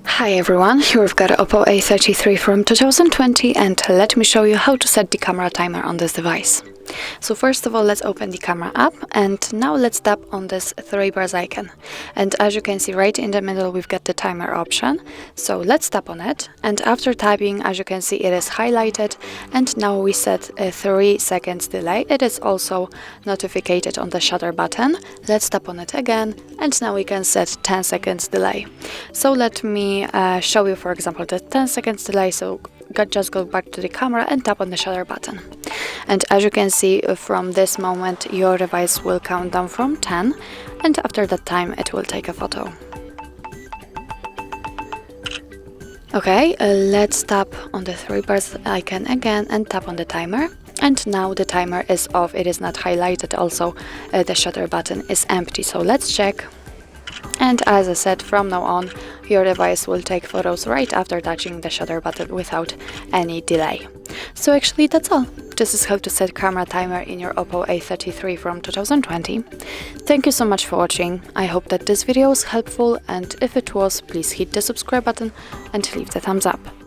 Hi everyone, here we've got OPPO A33 from 2020 and let me show you how to set the camera timer on this device. So first of all, let's open the camera app and now let's tap on this three bars icon. And as you can see right in the middle, we've got the timer option. So let's tap on it, and after tapping, as you can see, it is highlighted, and now we set a 3 seconds delay. It is also notified on the shutter button. Let's tap on it again, and now we can set 10 seconds delay. So let me show you, for example, the 10 seconds delay. So just go back to the camera and tap on the shutter button. And as you can see, from this moment your device will count down from 10, and after that time it will take a photo. Okay, let's tap on the three bars icon again and tap on the timer. And now the timer is off, it is not highlighted, also the shutter button is empty. So let's check. And as I said, from now on your device will take photos right after touching the shutter button without any delay. So actually that's all. This is how to set camera timer in your OPPO A33 from 2020. Thank you so much for watching. I hope that this video was helpful, and if it was, please hit the subscribe button and leave the thumbs up.